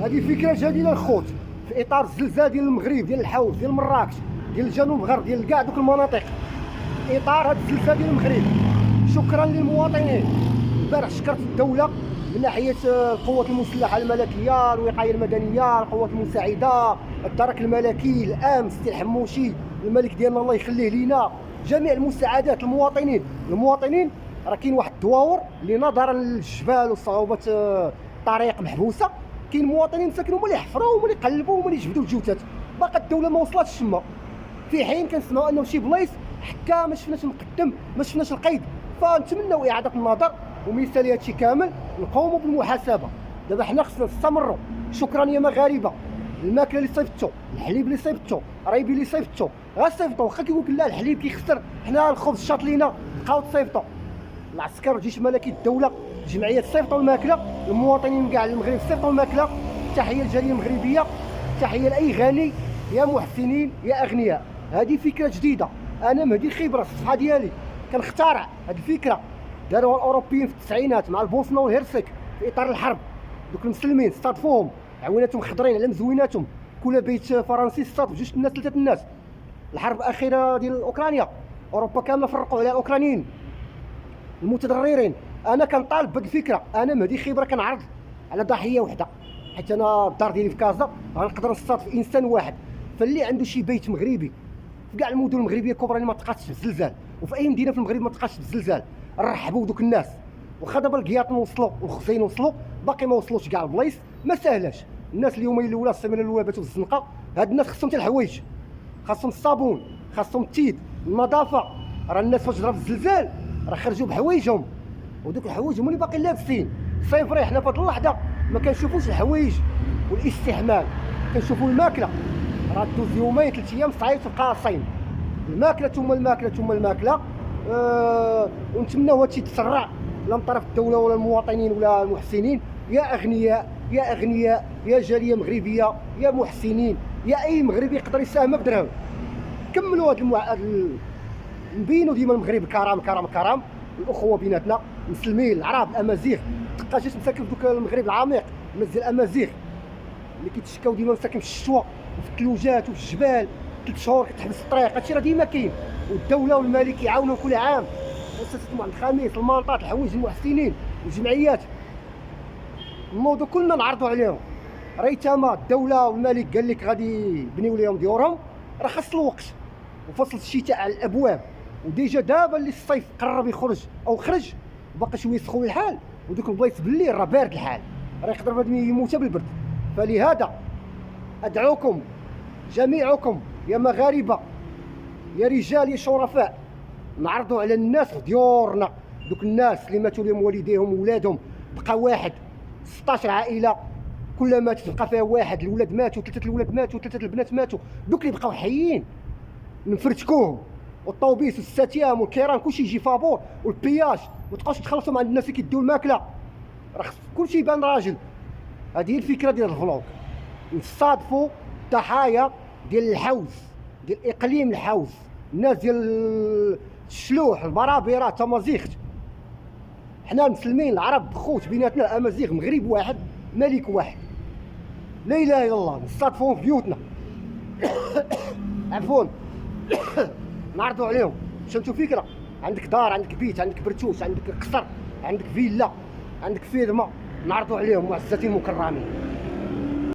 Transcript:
هذه فكره جديده الخوت في اطار الزلزال ديال المغرب، ديال الحوت، ديال مراكش، ديال الجنوب الغرب، ديال كاع دوك المناطق، في اطار هذا الزلزال ديال المغرب. شكرا للمواطنين. البارح شكرت الدوله من ناحيه القوات المسلحه الملكيه، الوقايه المدنيه، القوات المساعده، الدرك الملكي، الامن، سي الحموشي الملك ديالنا الله يخليه لينا، جميع المساعدات المواطنين راه كاين واحد الدواور اللي نظرا للجبال وصعوبه الطريق محبوسه، كاين مواطنين مساكنين هما اللي يحفروا، هما اللي يقلبوا، هما اللي يجبدوا الجثث. باقا الدوله ما وصلاتش تما، في حين كنسمعوا انه شي بلايص حتى ما شفناش المقدم، ما شفناش القيد. فنتمنوا اعاده النظر ومثال هادشي كامل نقوموا بالمحاسبه. دابا حنا خصنا نستمروا. شكرا يا مغاربه، الماكله اللي صيفطتوا، الحليب اللي صيفطتوا، رايبي اللي صيفطتوا، غير صيفطوا. واخا كيقول لك لا الحليب كيخسر، حنا الخبز شاط لينا، بقاو تصيفطوا. العسكر الجيش الملكي، الدوله، الجمعيات صيفطوا الماكله، المواطنين كاع المغرب صيفطوا الماكله. تحيه للجاليه المغربيه، تحيه لاي غني، يا محسنين يا اغنياء. هذه فكره جديده، انا مهدي خبره في الصفحه ديالي كنخترع هذه الفكره. داروها الاوروبيين في التسعينات مع البوسنه والهرسك في اطار الحرب. دوك المسلمين استضفوهم، عويناتهم خضرين على مزويناتهم، كل بيت فرنسي استضاف جوج الناس ثلاثه الناس. الحرب الاخيره ديال اوكرانيا اوروبا كامله فرقوا على الاوكرانيين المتضررين. انا كنطالب بهذه الفكره، انا مهدي خبره كنعرض على ضحيه وحده، حيت انا الدار ديالي في كازا غنقدر نستضيف انسان واحد. فاللي عنده شي بيت مغربي في كاع المدن المغربيه الكبرى اللي ما تقاتش بالزلزال، وفي اي مدينه في المغرب ما تقاتش بالزلزال، نرحبوا بدوك الناس. واخا دابا الكياطن وصلوا والخزين وصلوا، باقي ما وصلوش كاع البلايص، ما ساهلاش. الناس اليومين الاولى السيمانه الاولى باتوا في الزنقه. هاد الناس خصهم حتى الحوايج، خاصهم الصابون، خاصهم التيد، النظافه. راه الناس فاش ضرب الزلزال راه خرجوا بحوايجهم، ودوك الحوايج هما اللي باقيين لابسين. صيفري حنا في هاد اللحظه ما كنشوفوش الحوايج والاستحمال، كنشوفوا الماكله. راه دوز يومين 3 ايام صعيب تبقى صايم، الماكله ثم الماكله ثم الماكله. ونتمناو هادشي يتسرع، لا من طرف الدوله ولا المواطنين ولا المحسنين. يا اغنياء يا اغنياء، يا جاليه مغربيه، يا محسنين، يا اي مغربي يقدر يساهم بدرهم، كملوا نبينوا ديما المغرب الكرام كرام كرام، الاخوه بيناتنا، المسلمين، العرب، الامازيغ. تلقى مساكن في دوك المغرب العميق، مزيان الامازيغ اللي كيتشكاو ديما مساكن في الشتوى وفي الثلوجات وفي الجبال، 3 شهور كتحبس الطريق. هادشي راه ديما كاين، والدوله والملك يعاونوا كل عام، مؤسسه عند الخميس، المالطات، الحوايج، المحسنين، الجمعيات. الموضوع كلنا نعرضوا عليهم. ريتما الدوله والملك قال لك غادي يبنيو لهم ديورهم، راه خاص الوقت وفصل الشتاء على الابواب. وديجا دابا اللي الصيف قرب يخرج او خرج، باقي شويه سخون الحال، ودوك البلايص بالليل راه بارد الحال، راه يقدر بنادم يموت بالبرد. فلهذا ادعوكم جميعكم يا مغاربه، يا رجال، يا شرفاء، نعرضوا على الناس في ديورنا. دوك الناس اللي ماتوا لهم والديهم وولادهم، بقى واحد 16 عائله كل ما تبقى فيها واحد، الولاد ماتوا، 3 الولاد ماتوا، 3 البنات ماتوا، دوك اللي بقاو حيين نفرتكوهم. والطوبيس والستيام والكيران كلشي يجي فابور، والبياج ما تبقاوش تخلصوا مع الناس اللي كيديو الماكله، راه كلشي يبان راجل. هذه هي الفكره ديال الفلوق، نستضفوا ضحايا ديال الحوز، ديال اقليم الحوز، الناس ديال الشلوح، البرابره، تمازيغ. حنا المسلمين العرب خوت بيناتنا، الامازيغ، مغرب واحد، ملك واحد، لا اله الا الله. نستضفوهم في بيوتنا عفوا نعرضوا عليهم. شفتوا فكره؟ عندك دار، عندك بيت، عندك برتوش، عندك قصر، عندك فيلا، عندك فيرما، نعرضوا عليهم معززين مكرمين.